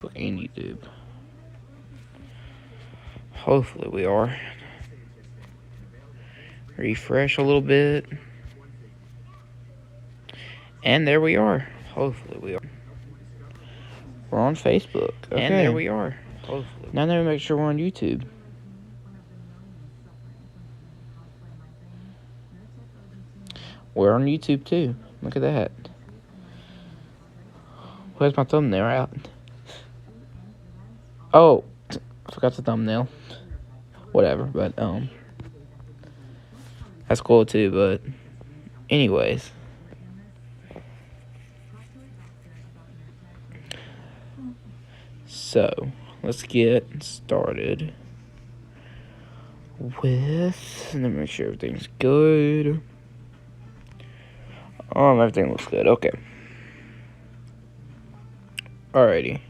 Facebook and YouTube. Hopefully we are. Refresh a little bit. And there we are. Hopefully we are. We're on Facebook. Okay. And there we are. Hopefully. Now let me make sure we're on YouTube. We're on YouTube too. Look at that. Where's my thumbnail out? Oh, I forgot the thumbnail. Whatever, but that's cool too, but anyways. So, let's get started with, let me make sure everything's good. Everything looks good, okay. Alrighty.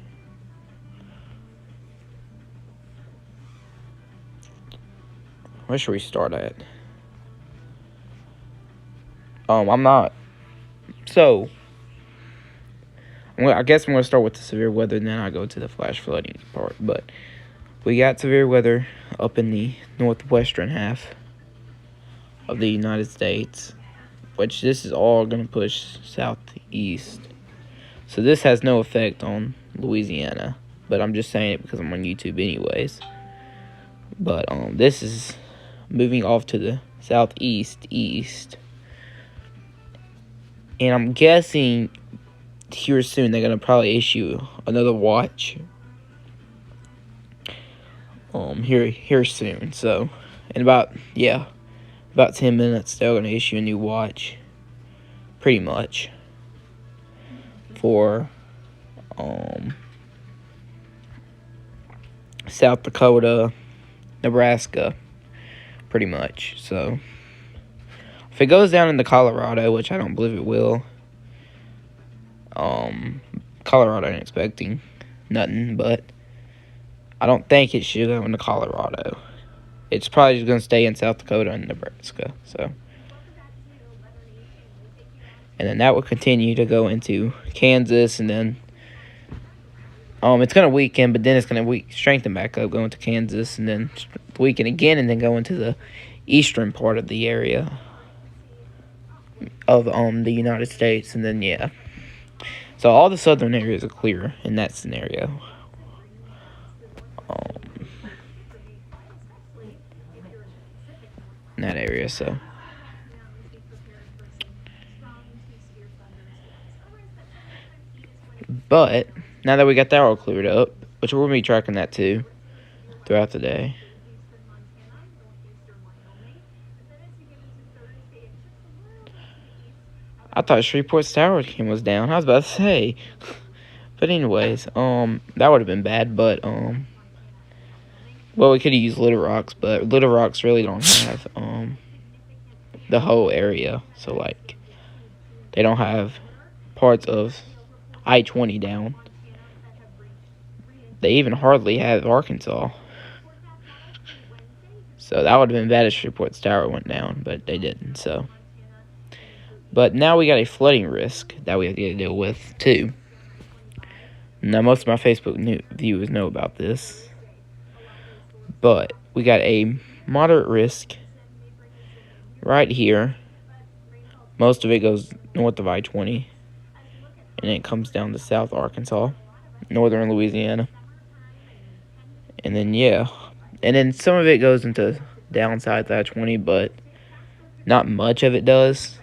Where should we start at? I'm not. So, I guess I'm going to start with the severe weather, and then I go to the flash flooding part. But we got severe weather up in the northwestern half of the United States, which this is all going to push southeast. So this has no effect on Louisiana, but I'm just saying it because I'm on YouTube anyways. But this is moving off to the southeast, east. And I'm guessing here soon they're going to probably issue another watch. Here soon. So, in about 10 minutes they're going to issue a new watch. Pretty much. For South Dakota, Nebraska, pretty much. So if it goes down into Colorado, which I don't believe it will, Colorado ain't expecting nothing, but I don't think it should go into Colorado. It's probably just gonna stay in South Dakota and Nebraska. So. And then that will continue to go into Kansas, and then it's going to weaken, but then it's going to strengthen back up, go into Kansas, and then weaken again, and then go into the eastern part of the area of the United States, and then, yeah. So all the southern areas are clear in that scenario. In that area, so. But now that we got that all cleared up, which we'll be tracking that too throughout the day. I thought Shreveport's tower was down. I was about to say. But anyways, that would have been bad, but well, we could have used Little Rocks, but Little Rocks really don't have the whole area. So like they don't have parts of I-20 down. They even hardly have Arkansas. So that would have been bad if Shreveport's tower went down, but they didn't. So, but now we got a flooding risk that we have to deal with too. Now most of my Facebook viewers know about this, but we got a moderate risk right here. Most of it goes north of I-20. And it comes down to South Arkansas, northern Louisiana. And then, yeah. And then some of it goes into downside I-20, but not much of it does.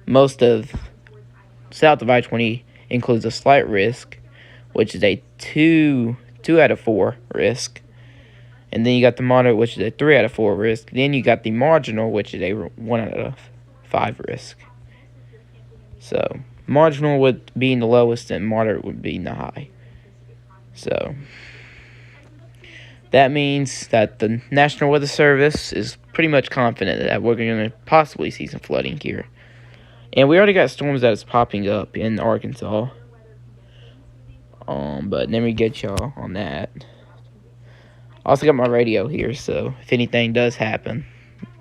Most of south of I-20 includes a slight risk, which is a 2 out of 4 risk. And then you got the moderate, which is a 3 out of 4 risk. Then you got the marginal, which is a 1 out of 5 risk. So marginal would be in the lowest, and moderate would be in the high. So that means that the National Weather Service is pretty much confident that we're going to possibly see some flooding here. And we already got storms that is popping up in Arkansas. But let me get y'all on that. I also got my radio here, so if anything does happen,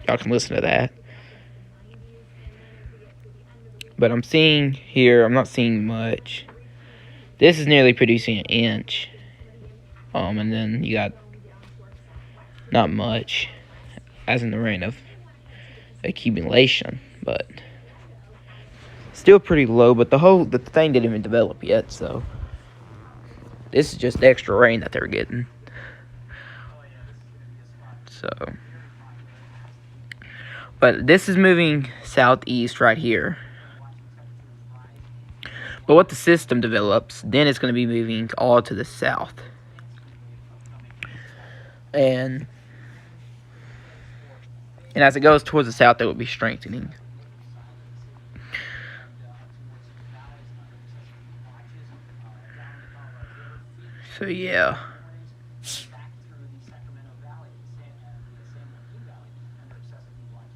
y'all can listen to that. But I'm not seeing much This is nearly producing an inch. And then you got not much, as in the rate of accumulation, but still pretty low. But the thing didn't even develop yet, so this is just extra rain that they're getting. So, but this is moving southeast right here. But what the system develops, then it's going to be moving all to the south. And as it goes towards the south, it will be strengthening. So, yeah.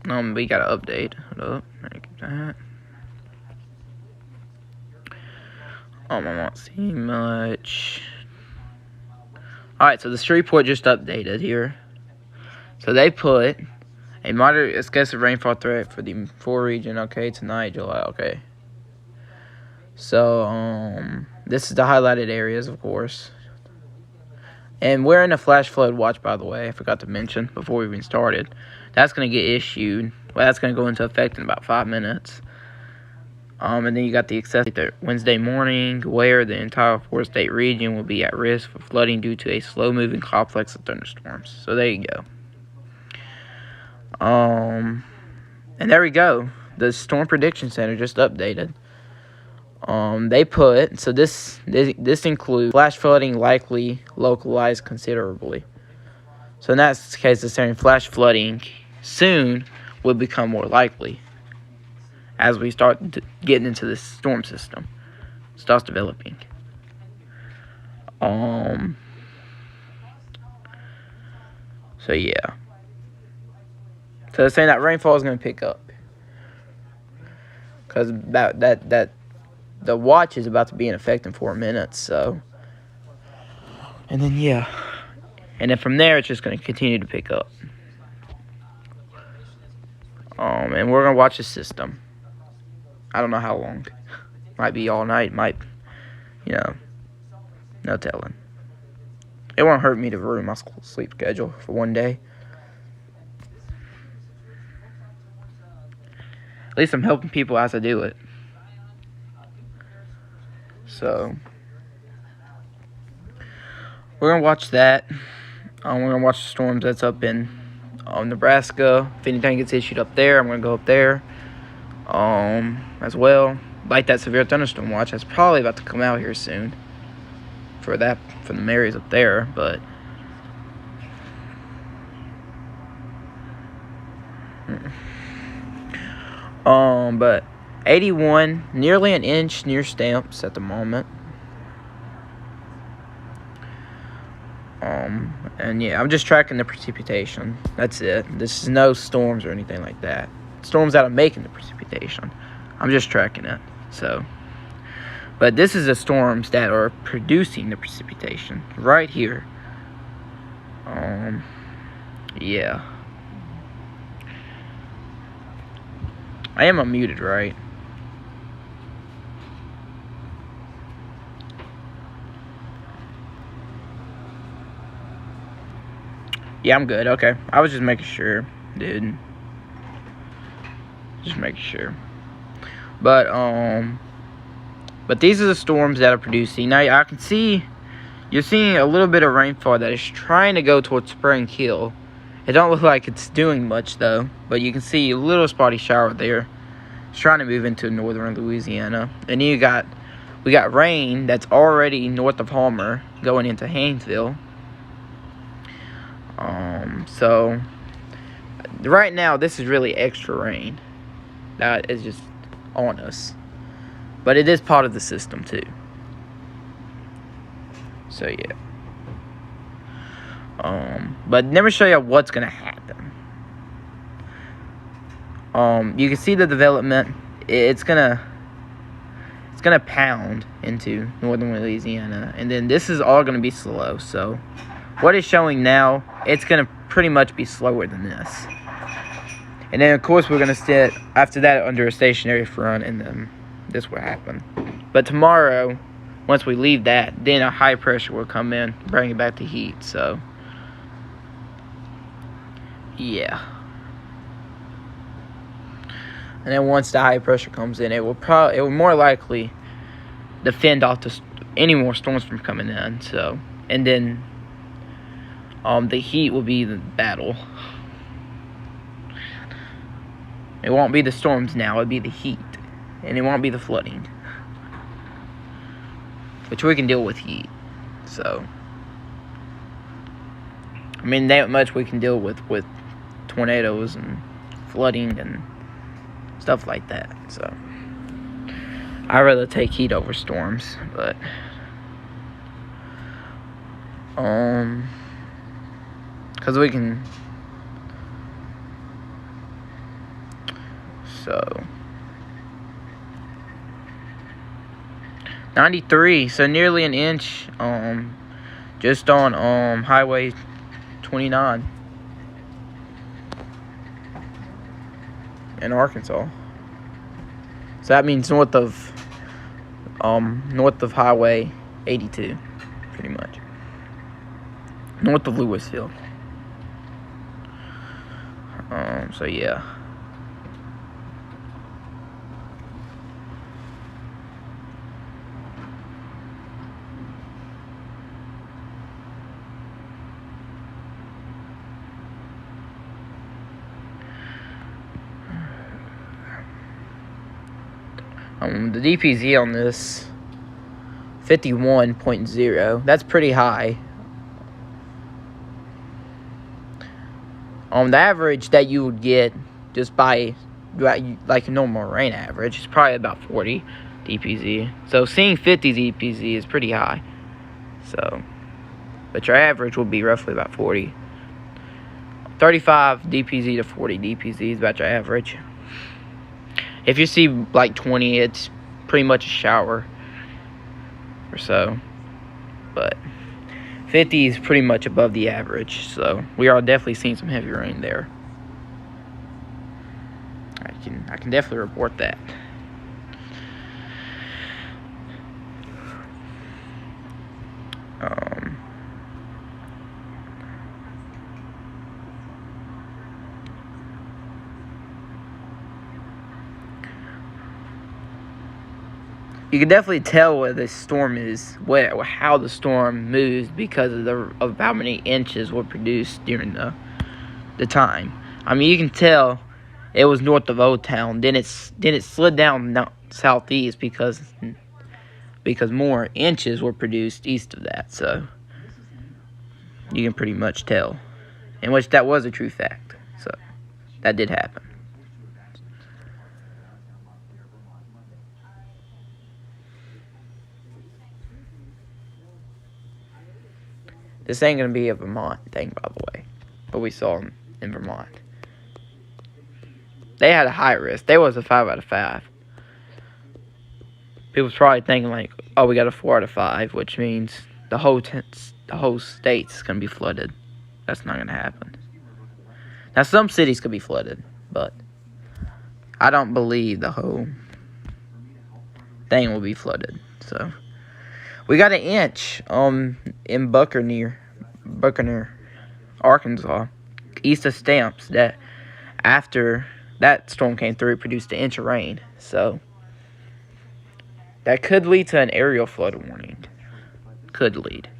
We got to update. Hold up. Like that. I'm not seeing much. Alright, so the Shreveport just updated here. So they put a moderate excessive rainfall threat for the 4 region, okay, tonight, July, okay. So, this is the highlighted areas, of course. And we're in a flash flood watch, by the way, I forgot to mention before we even started. That's going to get issued. Well, that's going to go into effect in about 5 minutes. And then you got the excessive Wednesday morning, where the entire 4-state region will be at risk for flooding due to a slow-moving complex of thunderstorms. So there you go. And there we go. The Storm Prediction Center just updated. They put, so this includes flash flooding likely localized considerably. So in that case, it's saying flash flooding soon will become more likely as we start getting into this storm system. Starts developing. So yeah. So they're saying that rainfall is going to pick up. Because that the watch is about to be in effect in 4 minutes, so. And then, yeah. And then from there, it's just going to continue to pick up. And we're going to watch the system. I don't know how long. Might be all night. Might, no telling. It won't hurt me to ruin my sleep schedule for one day. At least I'm helping people as I do it. So, we're going to watch that. We're going to watch the storms that's up in Nebraska. If anything gets issued up there, I'm going to go up there as well. Like that severe thunderstorm watch, that's probably about to come out here soon for the areas up there, but but 81, nearly an inch near Stamps at the moment. And yeah, I'm just tracking the precipitation. That's it. This is no storms or anything like that. Storms that are making the precipitation. I'm just tracking it. So, but this is the storms that are producing the precipitation right here. Yeah. I am unmuted, right? Yeah, I'm good. Okay. I was just making sure, dude. Just making sure. But these are the storms that are producing. Now, I can see, you're seeing a little bit of rainfall that is trying to go towards Spring Hill. It don't look like it's doing much, though. But you can see a little spotty shower there. It's trying to move into northern Louisiana. And we got rain that's already north of Homer going into Haynesville. So right now, this is really extra rain that is just on us. But it is part of the system, too. So, yeah. But let me show you what's going to happen. You can see the development. It's gonna pound into northern Louisiana. And then this is all going to be slow. So, what it's showing now, it's going to pretty much be slower than this. And then, of course, we're going to sit after that under a stationary front, and then this will happen. But tomorrow, once we leave that, then a high pressure will come in, bring it back to heat. So, yeah. And then once the high pressure comes in, it will more likely defend off any more storms from coming in. So, and then the heat will be the battle. It won't be the storms now, it'll be the heat. And it won't be the flooding. Which we can deal with heat. So, I mean, that much we can deal with tornadoes and flooding and stuff like that. So, I'd rather take heat over storms, but because we can. So 93, so nearly an inch, just on Highway 29 in Arkansas. So that means north of Highway 82, pretty much. North of Louisville. So yeah. The DPZ on this 51.0. That's pretty high. The average that you would get just by like a normal rain average is probably about 40 DPZ. So seeing 50 DPZ is pretty high. So, but your average will be roughly about 40. 35 DPZ to 40 DPZ is about your average. If you see like 20, it's pretty much a shower or so. But 50 is pretty much above the average. So we are definitely seeing some heavy rain there. I can definitely report that. You can definitely tell where this storm is, how the storm moves because of how many inches were produced during the time. I mean, you can tell it was north of Old Town. Then it slid down southeast because more inches were produced east of that. So you can pretty much tell, in which that was a true fact. So that did happen. This ain't gonna be a Vermont thing, by the way. But we saw them in Vermont. They had a high risk. They was a 5 out of 5. People's probably thinking like, oh, we got a 4 out of 5, which means the whole state's gonna be flooded. That's not gonna happen. Now, some cities could be flooded, but I don't believe the whole thing will be flooded. So we got an inch in Buccaneer, Arkansas, east of Stamps. That after that storm came through, it produced an inch of rain. So that could lead to an aerial flood warning. Could lead.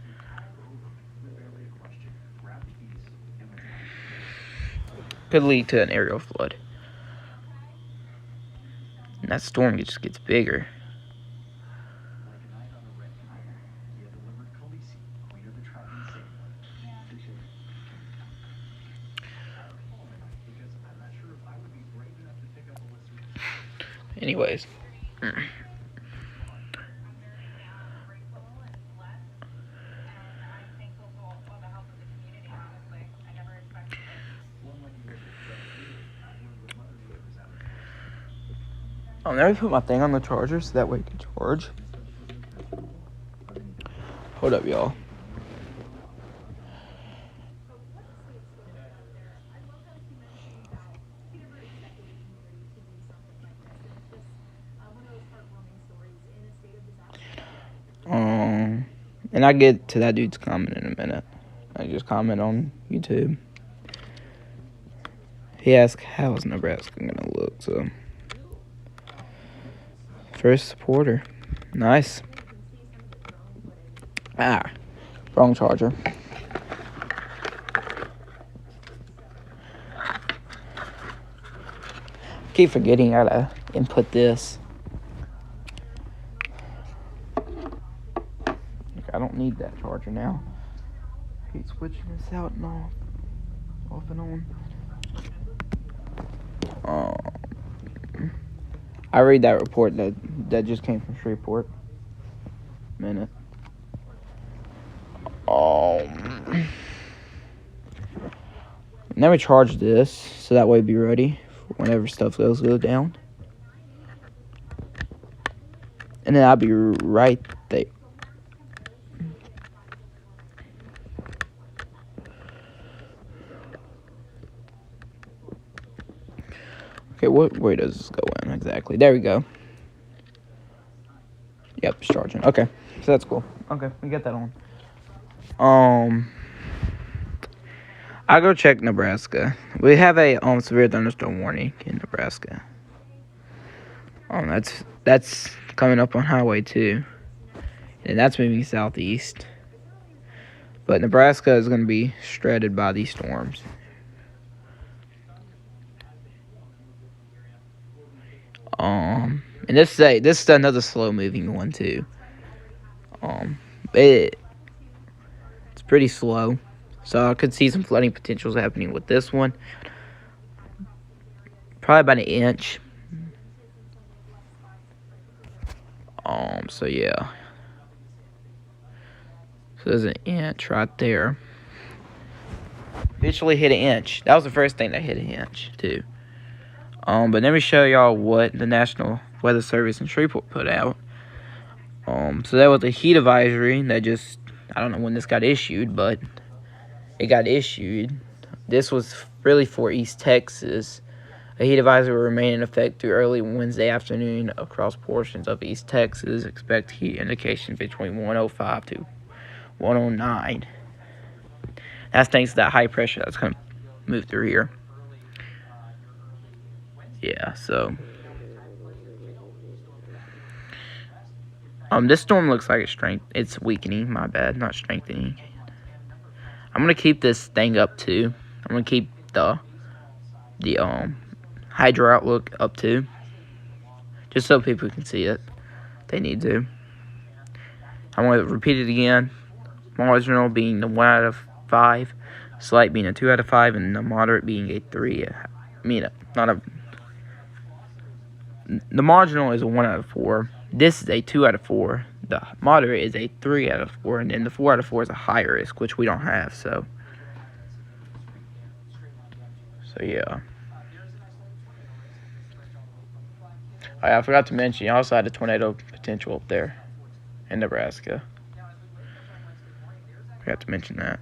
Could lead to an aerial flood. And that storm just gets bigger. Anyways. I'll never put my thing on the charger so that way it can charge. Hold up, y'all. And I'll get to that dude's comment in a minute. I just comment on YouTube. He asked, how's Nebraska gonna look? So, first supporter. Nice. Ah, wrong charger. Keep forgetting how to input this. I don't need that charger now. Keep switching this out and off and on. I read that report that just came from Shreveport. Minute. Now we charge this so that way be ready for whenever stuff goes down. And then I'll be right there. Okay, where does this go in exactly? There we go. Yep, it's charging. Okay, so that's cool. Okay, we get that on. I'll go check Nebraska. We have a severe thunderstorm warning in Nebraska. That's coming up on Highway 2, and that's moving southeast. But Nebraska is going to be shredded by these storms. And this is another slow moving one too. It's pretty slow, so I could see some flooding potentials happening with this one. Probably about an inch. So yeah. So there's an inch right there. Officially hit an inch. That was the first thing that hit an inch too. But let me show y'all what the National Weather Service in Shreveport put out. So that was a heat advisory that just, I don't know when this got issued, but it got issued. This was really for East Texas. A heat advisory will remain in effect through early Wednesday afternoon across portions of East Texas. Expect heat indications between 105 to 109. That's thanks to that high pressure that's going to move through here. Yeah, so this storm looks like it's weakening. My bad, not strengthening. I'm gonna keep this thing up too. I'm gonna keep the hydro outlook up too, just so people can see it. They need to. I'm gonna repeat it again. Marginal being the 1 out of 5, slight being a 2 out of 5, and the moderate being a 3. The marginal is a 1 out of 4. This is a 2 out of 4. The moderate is a 3 out of 4. And then the 4 out of 4 is a high risk, which we don't have. So yeah. I forgot to mention, you also had a tornado potential up there in Nebraska. Forgot to mention that.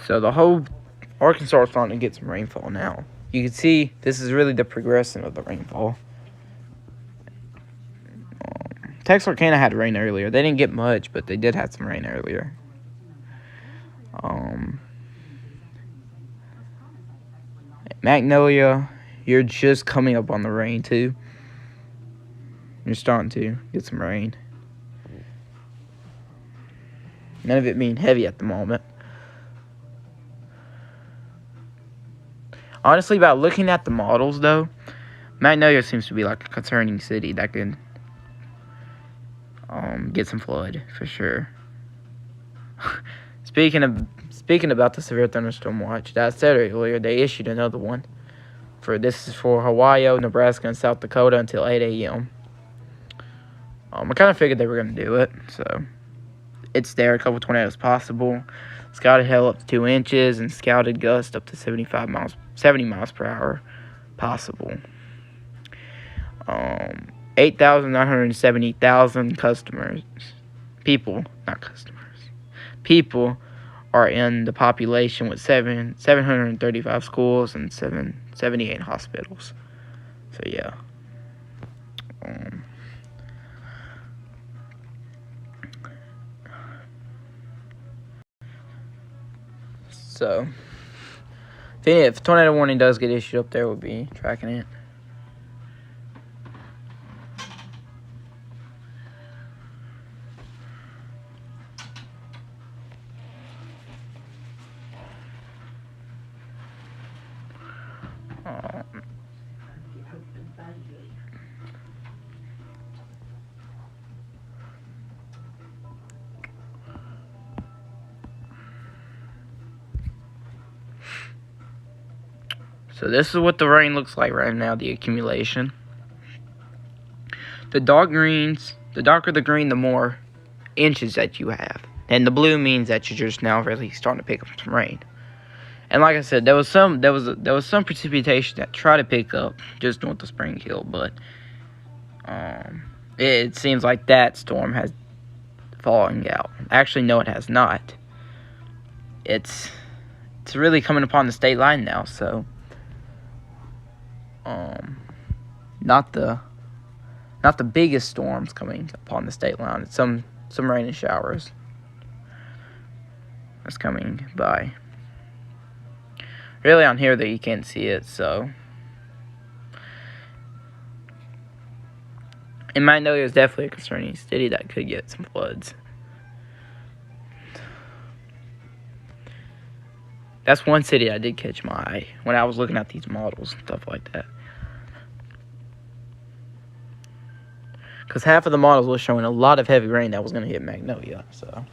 So the whole Arkansas is starting to get some rainfall now. You can see this is really the progression of the rainfall. Texarkana had rain earlier. They didn't get much, but they did have some rain earlier. Magnolia, you're just coming up on the rain too. You're starting to get some rain. None of it being heavy at the moment. Honestly, about looking at the models, though, Magnolia seems to be like a concerning city that could get some flood for sure. Speaking about the severe thunderstorm watch that I said earlier, they issued another one. This is for Hawaii, Nebraska, and South Dakota until 8 a.m. I kind of figured they were going to do it, so it's there. A couple tornadoes possible. Scouted hail up to 2 inches and scouted gust up to 70 miles per hour possible. 8,970,000 customers. People, not customers. People are in the population with 735 schools and 78 hospitals. So yeah. So if a tornado warning does get issued up there, we'll be tracking it. So this is what the rain looks like right now, the accumulation. The darker the green, the more inches that you have. And the blue means that you're just now really starting to pick up some rain. And like I said, there was some precipitation that tried to pick up just north of Spring Hill, but it seems like that storm has fallen out. Actually, no, it has not. It's really coming upon the state line now, so not the biggest storms coming upon the state line. It's some rain and showers that's coming by. Really on here that you can't see it, so in Magnolia is definitely a concerning city that could get some floods. That's one city I did catch my eye when I was looking at these models and stuff like that. Because half of the models was showing a lot of heavy rain that was going to hit Magnolia, so.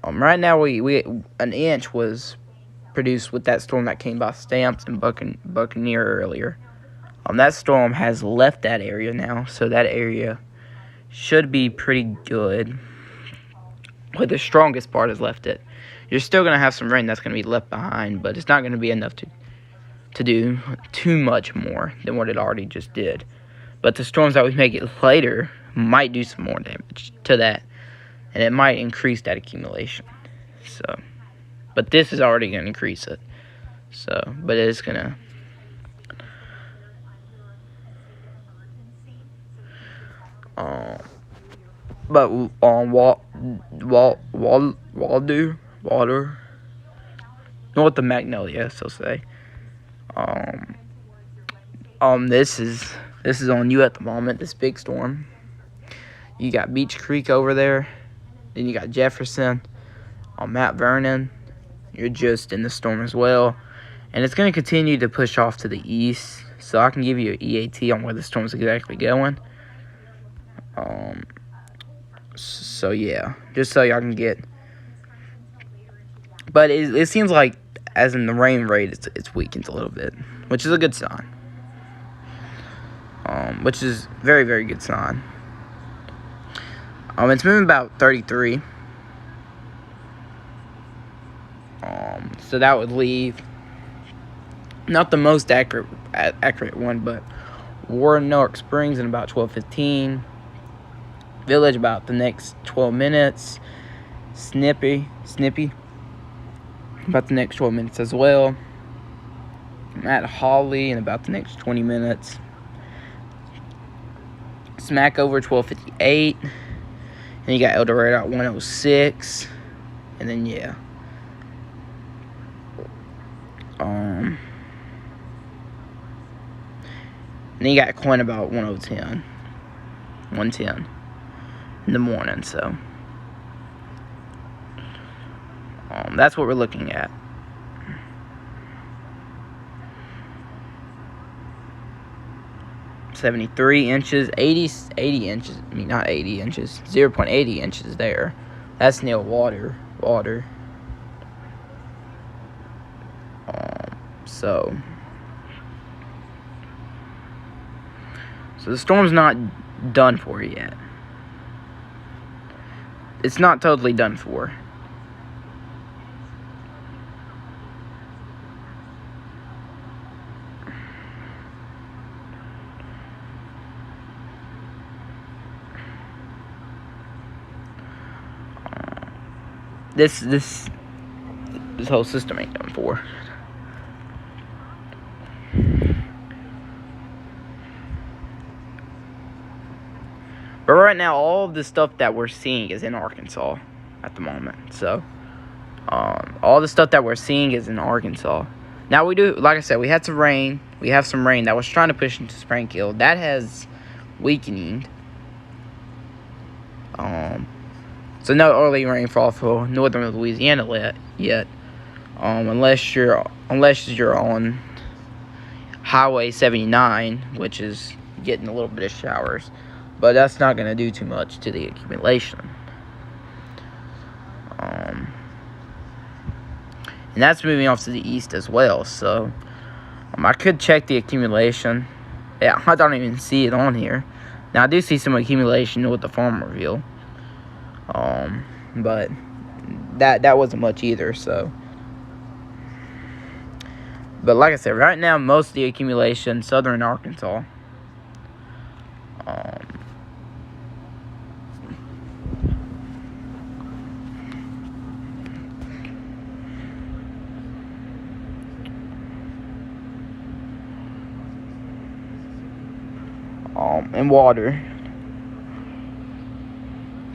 Right now, we an inch was produced with that storm that came by Stamps and Buccaneer earlier. That storm has left that area now, so that area should be pretty good. But the strongest part has left it. You're still going to have some rain that's going to be left behind, but it's not going to be enough to do too much more than what it already just did. But the storms that we may get later might do some more damage to that, and it might increase that accumulation. So, but this is already going to increase it. So, but it's going to. But on Water, north of Magnolia, so say. This is on you at the moment. This big storm. You got Beech Creek over there. Then you got Jefferson. On Mount Vernon, you're just in the storm as well, and it's going to continue to push off to the east. So I can give you an EAT on where the storm's exactly going. So yeah, just so y'all can get. But it seems like, as in the rain rate, it's weakened a little bit, which is a good sign. Which is very, very good sign. It's moving about 33. So that would leave not the most accurate one, but Warnock Springs in about 12:15. Village about the next 12 minutes. Snippy about the next 12 minutes as well. At Holly in about the next 20 minutes. Smackover 12:58. And you got El Dorado at 1:06. And then yeah. And then you got Coin about 1:10 in the morning, so that's what we're looking at. .73 inches, 80 inches, I mean not 80 inches, 0.80 inches there. That's near water. So the storm's not done for yet. it's not totally done for. This whole system ain't done for. But right now, all of the stuff that we're seeing is in Arkansas at the moment. So, all the stuff that we're seeing is in Arkansas. Now, we do, like I said, we had some rain. We have some rain that was trying to push into Springfield. That has weakening. So no early rainfall for northern Louisiana yet. Unless you're on Highway 79, which is getting a little bit of showers. But that's not going to do too much to the accumulation. And that's moving off to the east as well. So, I could check the accumulation. Yeah, I don't even see it on here. Now, I do see some accumulation with the Farmerville. But that wasn't much either, so. But like I said, right now, most of the accumulation, southern Arkansas. And water.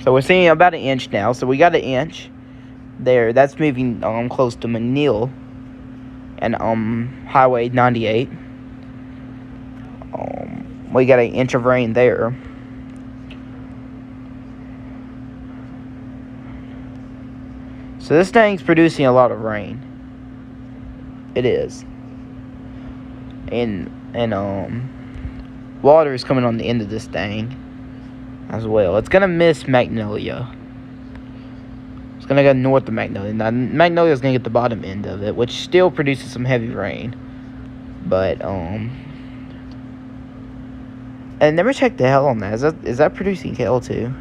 So we're seeing about an inch now. So we got an inch there. That's moving close to McNeil and Highway 98. We got an inch of rain there. So this thing's producing a lot of rain. It is. And water is coming on the end of this thing as well. It's gonna miss Magnolia. It's gonna go north of Magnolia. Now Magnolia's gonna get the bottom end of it, which still produces some heavy rain. But and never checked the hell on that. Is that producing hail too?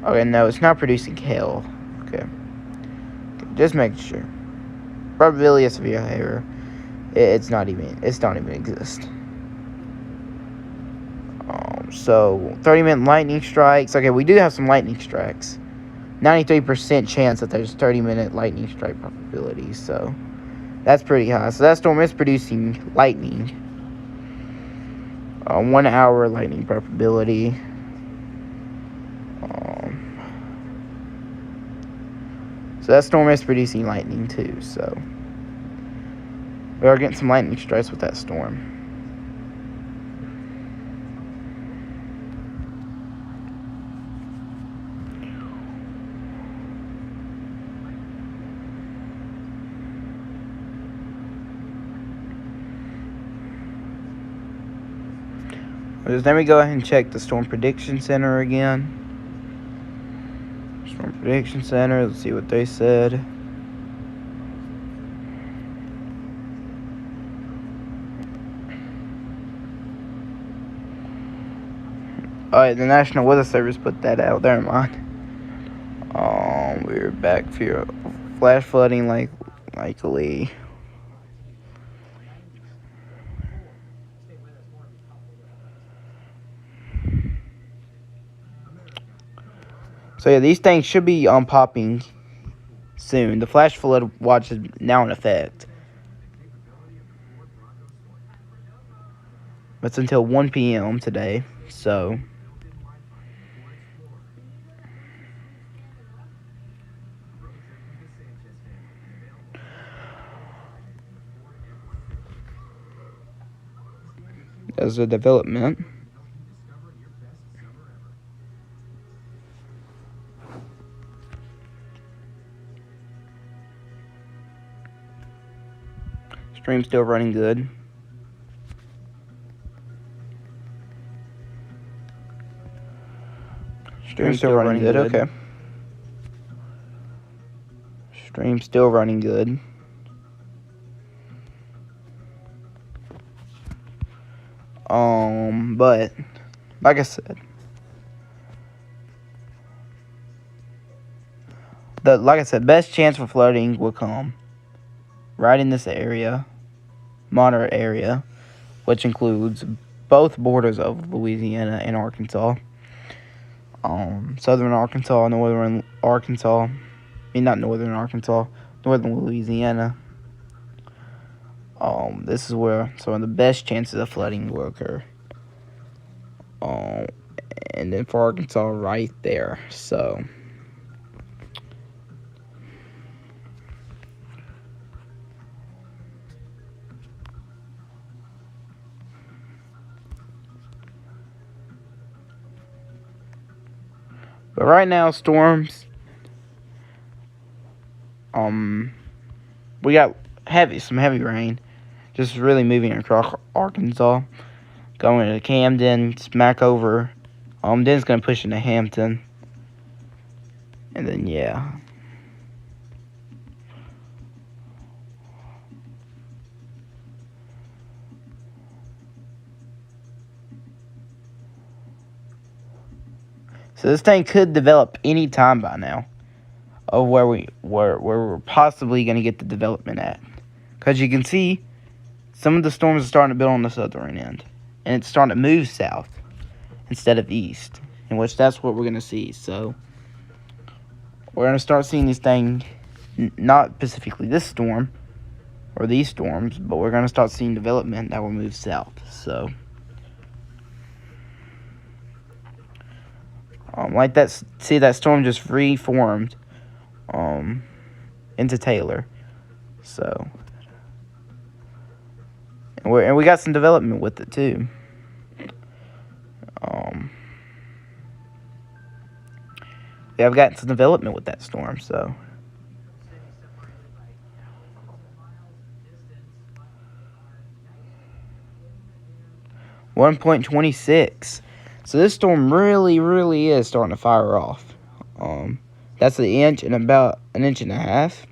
Okay, no, it's not producing hail. Okay, just making sure. Probability of severe hail. It's not even exist. So 30-minute lightning strikes. Okay, we do have some lightning strikes. 93% chance that there's 30-minute lightning strike probability. So that's pretty high. So that storm is producing lightning. 1 hour lightning probability. So that storm is producing lightning too. So we are getting some lightning strikes with that storm. Let me go ahead and check the Storm Prediction Center again. Storm Prediction Center, let's see what they said. Alright, the National Weather Service put that out. Never mind. We're back for flash flooding likely. So yeah, these things should be popping soon. The flash flood watch is now in effect. It's until 1 p.m. today, so. As a development. Stream still running good. Stream still running good. Okay. Stream still running good. But like I said, like I said, best chance for flooding will come right in this area, moderate area, which includes both borders of Louisiana and Arkansas. Southern Arkansas, northern Arkansas. I mean, not northern Arkansas, northern Louisiana. This is where some of the best chances of flooding will occur. And then for Arkansas, right there. So, but right now, storms. We got some heavy rain, just really moving across Arkansas, going to Camden, smack over. Then it's gonna push into Hampton, and then yeah. So this thing could develop any time by now, of where we're possibly gonna get the development at, because you can see some of the storms are starting to build on the southern end, and it's starting to move south instead of east, in which that's what we're gonna see. So we're gonna start seeing these things, not specifically this storm or these storms, but we're gonna start seeing development that will move south. So. Like that, see that storm just reformed into Taylor. So, and we got some development with it too. Yeah, I've got some development with that storm. So, 1.26. So this storm really is starting to fire off. That's an inch and about an inch and a half.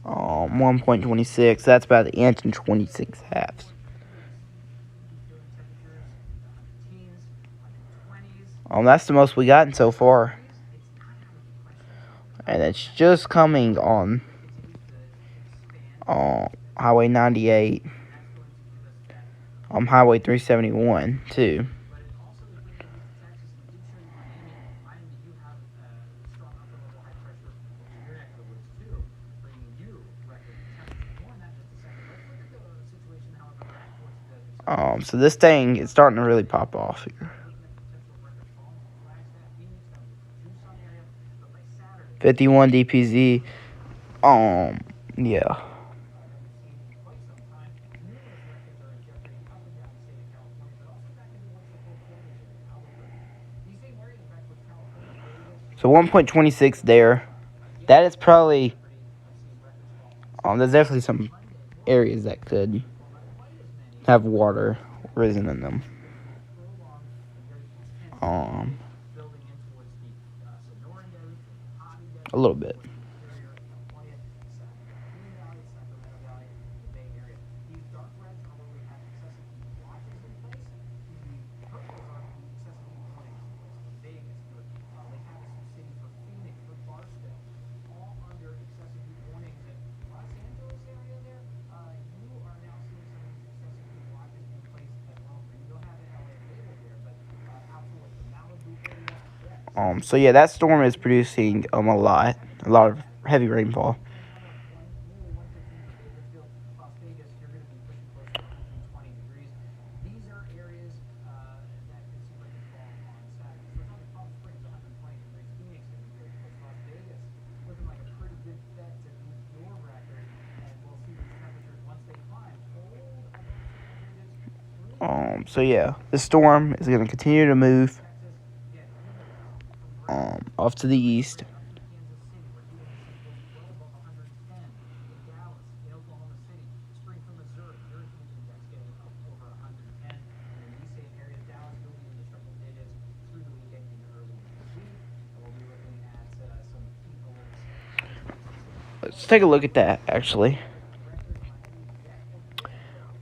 1.26. That's about an inch and 26 halves. That's the most we gotten so far, and it's just coming on Highway 98. Highway 371 too. So this thing is starting to really pop off here. 51 DPZ. Yeah. So 1.26 there. That is probably. There's definitely some areas that could have water risen in them. A little bit. So yeah, that storm is producing a lot of heavy rainfall. So yeah, this storm is going to continue to move off to the east. Let's take a look at that, actually.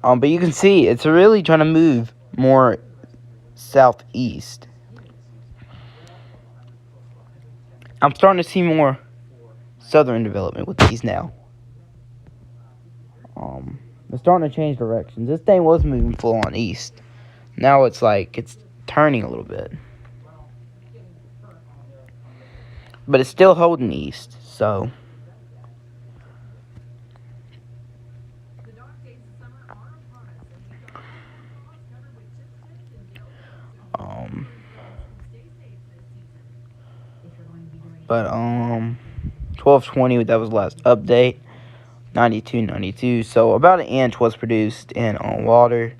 But you can see it's really trying to move more southeast. I'm starting to see more southern development with these now. They're starting to change directions. This thing was moving full on east. Now it's like it's turning a little bit. But it's still holding east, so. But 1220, that was the last update. 92. So about an inch was produced in Welder.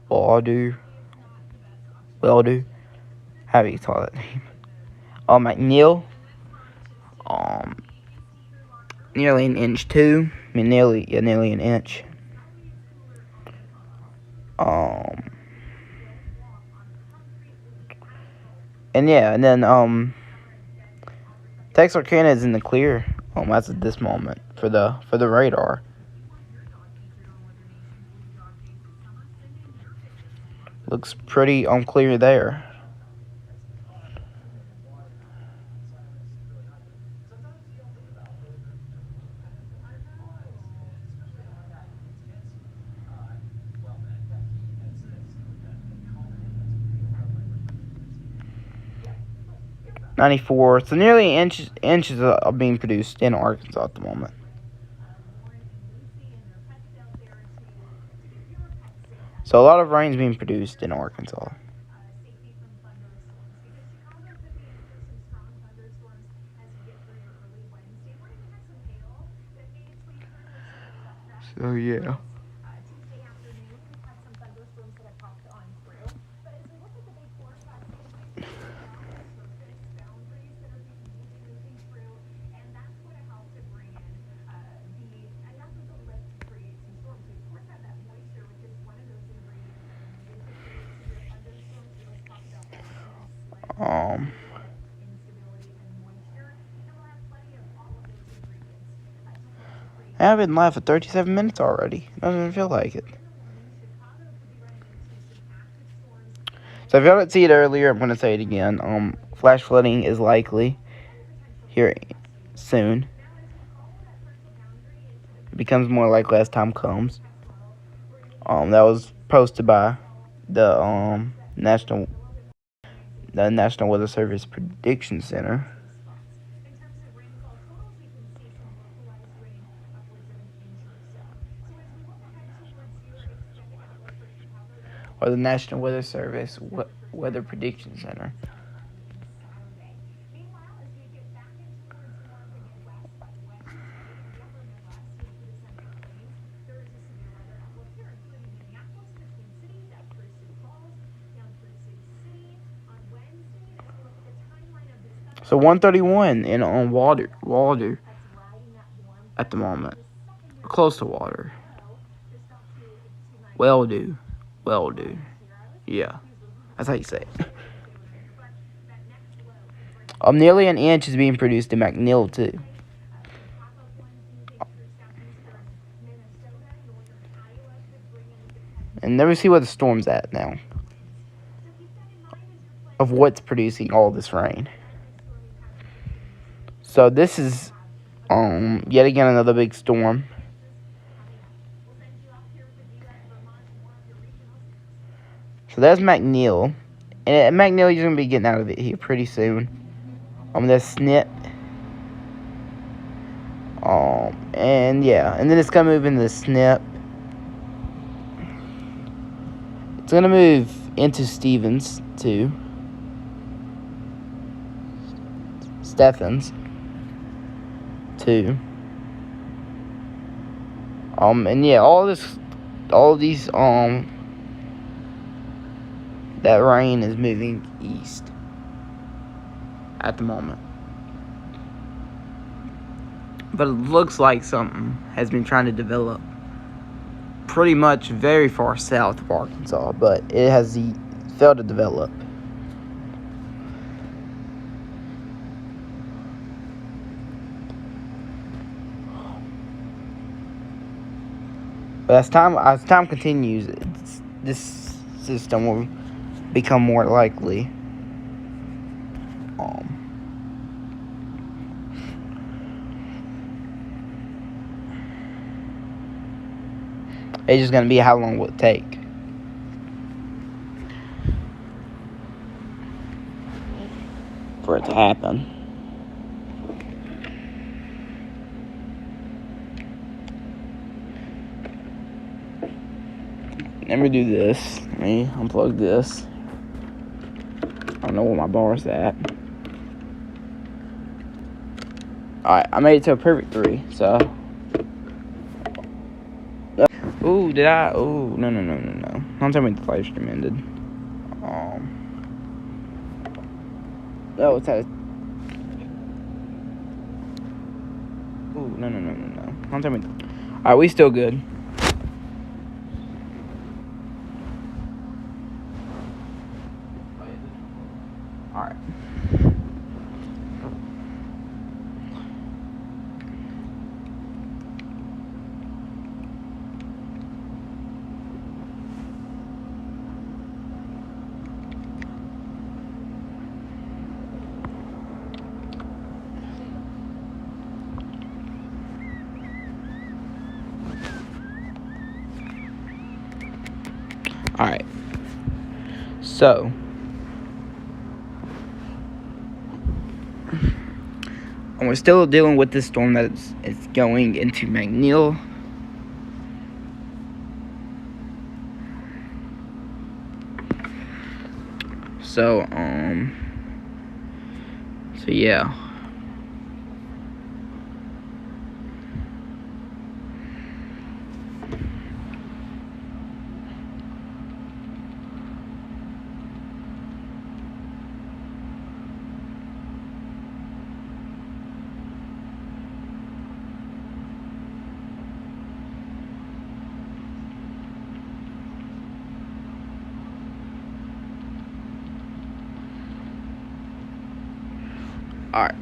How do you call that name? McNeil. Nearly an inch too. I mean, nearly an inch. And then Texarkana is in the clear as of this moment for the radar. Looks pretty unclear there. .94, so nearly inches are being produced in Arkansas at the moment. So a lot of rain is being produced in Arkansas. So yeah. I've been live for 37 minutes already. Doesn't even feel like it. So if y'all didn't see it earlier, I'm gonna say it again. Flash flooding is likely here soon. It becomes more likely as time comes. That was posted by the National Weather Service Prediction Center. Or the National Weather Service Weather Prediction Center. So 131 on Walder at the moment. Close to water. Weldu. Yeah. That's how you say it. Nearly an inch is being produced in McNeil too. And let me see where the storm's at now. Of what's producing all this rain. So this is yet again another big storm. So that's McNeil. And at McNeil, you're going to be getting out of it here pretty soon. That's Snip. And yeah. And then it's going to move into the Snip. It's going to move into Stephens, too. Stephens, too. And yeah, all these, that rain is moving east at the moment. But it looks like something has been trying to develop pretty much very far south of Arkansas, but it has failed to develop. But as time continues, this system will become more likely. It's just gonna be how long will it take. For it to happen. Let me do this. Let me unplug this. I don't know where my bar's at. Alright, I made it to a perfect 3, so. Ooh, did I? Ooh, no. Don't tell me the live stream ended. Oh, it's at. Ooh, no. Don't tell me. Alright, we still good. Alright. Alright. So. And we're still dealing with this storm that is going into McNeil. So, yeah. Alright.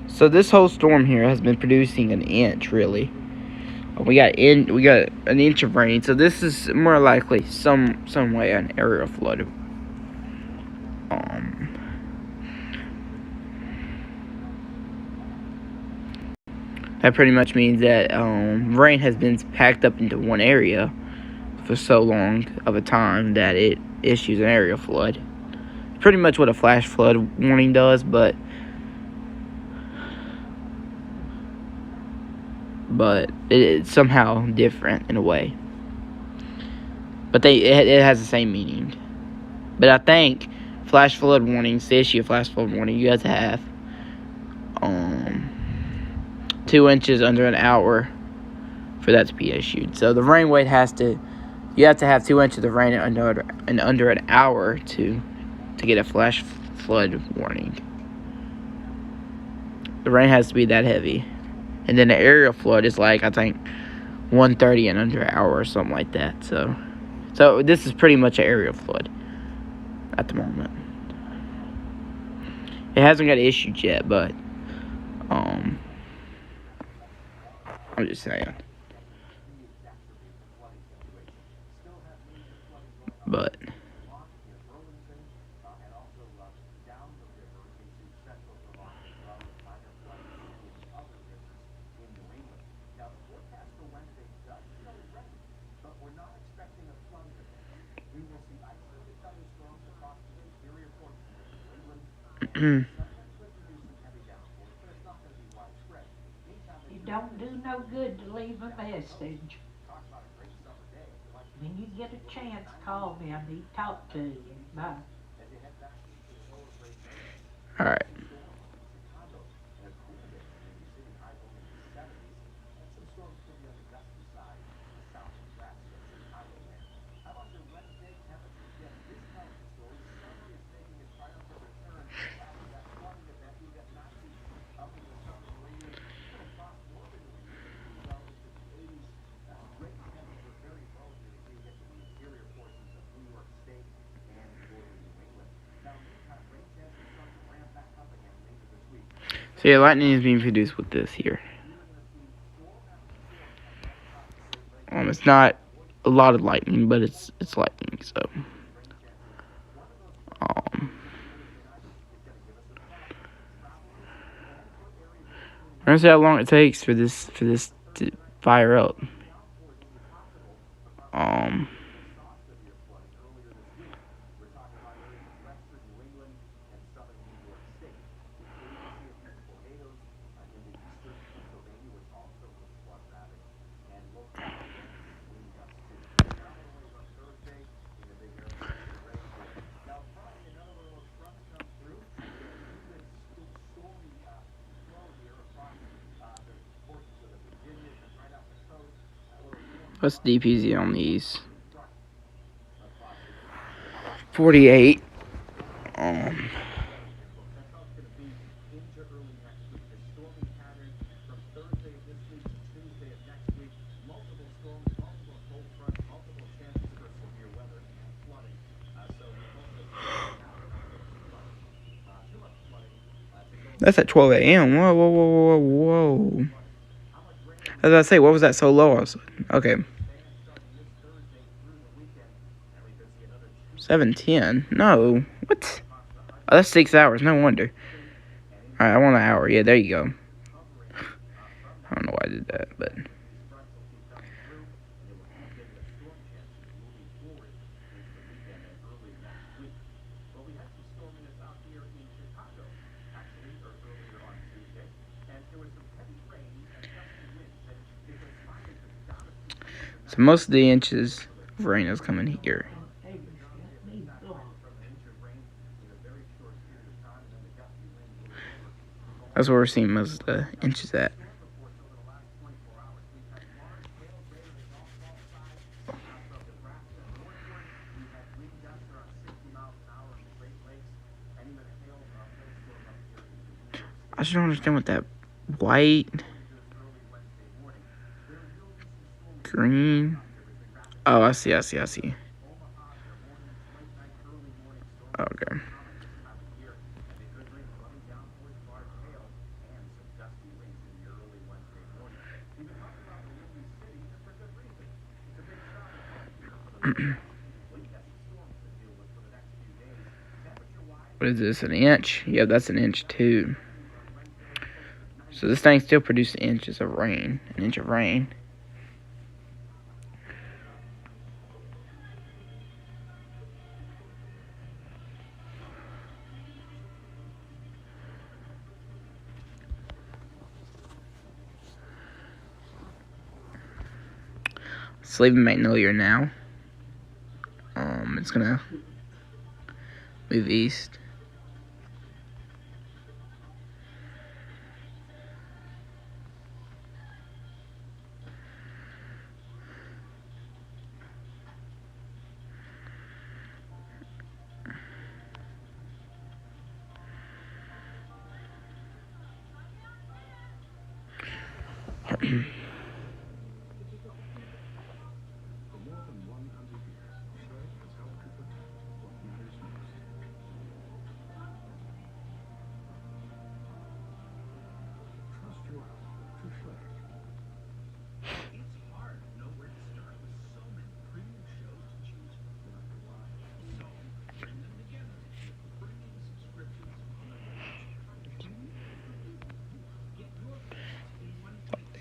So this whole storm here has been producing an inch, really. We got an inch of rain. So this is more likely some way an area flood. That pretty much means that rain has been packed up into one area for so long of a time that it issues an area flood. Pretty much what a flash flood warning does, but it's somehow different in a way. But it has the same meaning. But I think flash flood warnings, to issue a flash flood warning, you have to have 2 inches under an hour for that to be issued. So the rain weight you have to have 2 inches of rain under an hour to get a flash flood warning. The rain has to be that heavy. And then the area flood is like, I think, 130 and under an hour or something like that. So this is pretty much an area flood at the moment. It hasn't got issued yet, but I'm just saying. But It don't do no good to leave a message. When you get a chance, call me. I need to talk to you. Bye. all right. So yeah, lightning is being produced with this here. It's not a lot of lightning, but it's lightning. So, we're gonna see how long it takes for this to fire up. What's DPZ on these? 48. That's at 12 a.m. Whoa, whoa, whoa, whoa, whoa. I was about to say, what was that so low? Okay. 7:10? No. What? Oh, that's 6 hours. No wonder. Alright, I want an hour. Yeah, there you go. I don't know why I did that, but... So most of the inches of rain is coming here. That's where we're seeing most of the inches at. I just don't understand what that white, green. Oh, I see. Okay. What is this, an inch? Yeah, that's an inch too. So this thing still produces inches of rain, an inch of rain. It's leaving Magnolia now. It's gonna move east.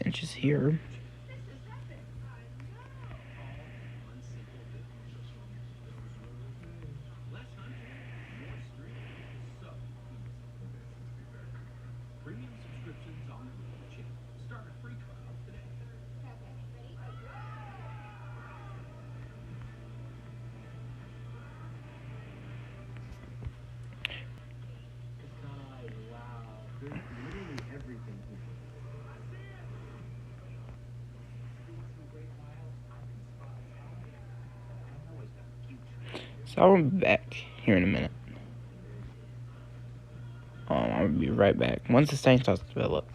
Inches here. So I'll be back here in a minute. I'll be right back once this thing starts to develop.